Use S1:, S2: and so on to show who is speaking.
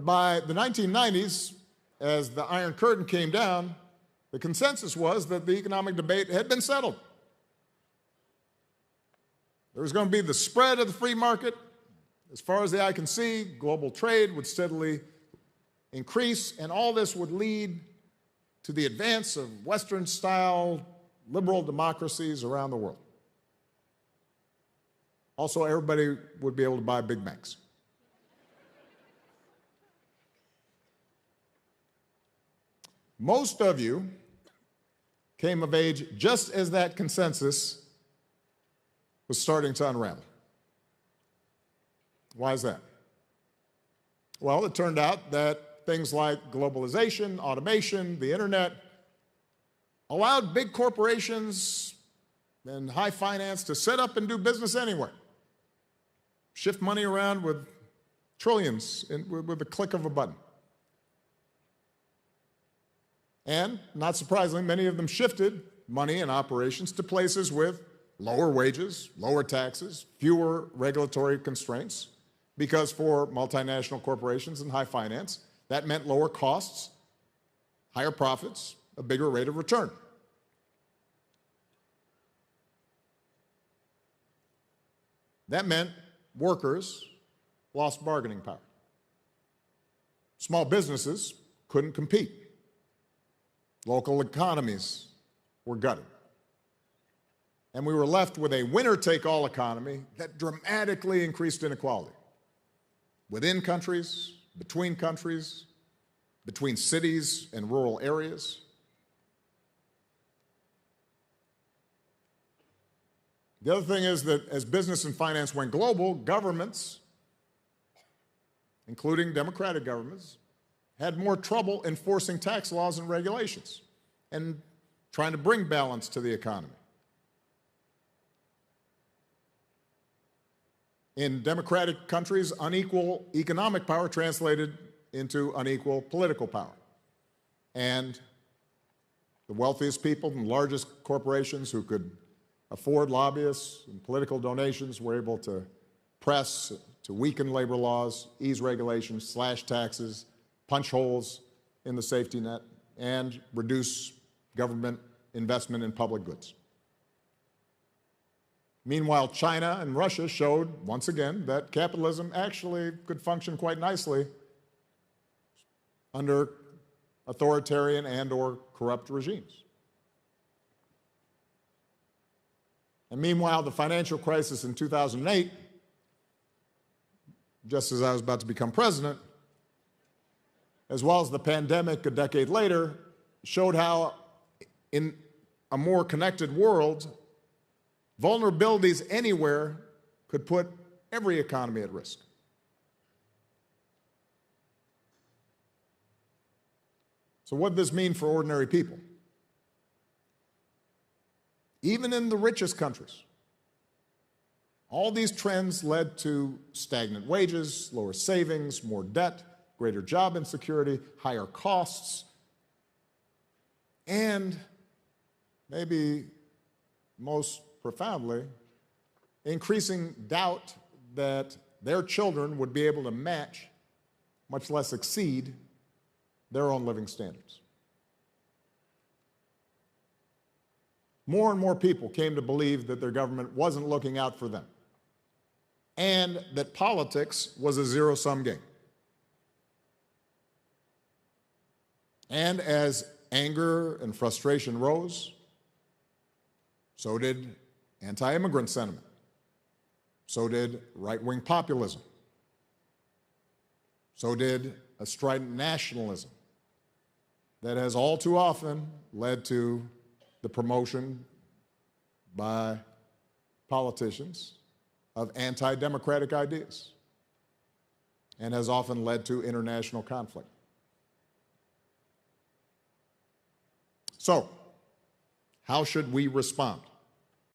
S1: by the 1990s, as the Iron Curtain came down, the consensus was that the economic debate had been settled. There was going to be the spread of the free market. As far as the eye can see, global trade would steadily increase, and all this would lead to the advance of Western-style liberal democracies around the world. Also, everybody would be able to buy Big Macs. Most of you came of age just as that consensus was starting to unravel. Why is that? Well, it turned out that things like globalization, automation, the internet allowed big corporations and high finance to set up and do business anywhere. Shift money around with trillions with the click of a button. And, not surprisingly, many of them shifted money and operations to places with lower wages, lower taxes, fewer regulatory constraints, because for multinational corporations and high finance, that meant lower costs, higher profits, a bigger rate of return. That meant workers lost bargaining power. Small businesses couldn't compete. Local economies were gutted. And we were left with a winner-take-all economy that dramatically increased inequality within countries, between cities and rural areas. The other thing is that as business and finance went global, governments, including democratic governments, had more trouble enforcing tax laws and regulations and trying to bring balance to the economy. In democratic countries, unequal economic power translated into unequal political power. And the wealthiest people and largest corporations who could afford lobbyists and political donations were able to press to weaken labor laws, ease regulations, slash taxes, punch holes in the safety net, and reduce government investment in public goods. Meanwhile, China and Russia showed, once again, that capitalism actually could function quite nicely under authoritarian and/or corrupt regimes. And meanwhile, the financial crisis in 2008, just as I was about to become president, as well as the pandemic a decade later, showed how in a more connected world, vulnerabilities anywhere could put every economy at risk. So what does this mean for ordinary people? Even in the richest countries, all these trends led to stagnant wages, lower savings, more debt, greater job insecurity, higher costs, and maybe most profoundly, increasing doubt that their children would be able to match, much less exceed, their own living standards. More and more people came to believe that their government wasn't looking out for them, and that politics was a zero-sum game. And as anger and frustration rose, so did anti-immigrant sentiment. So did right-wing populism. So did a strident nationalism that has all too often led to the promotion by politicians of anti-democratic ideas and has often led to international conflict. So, how should we respond?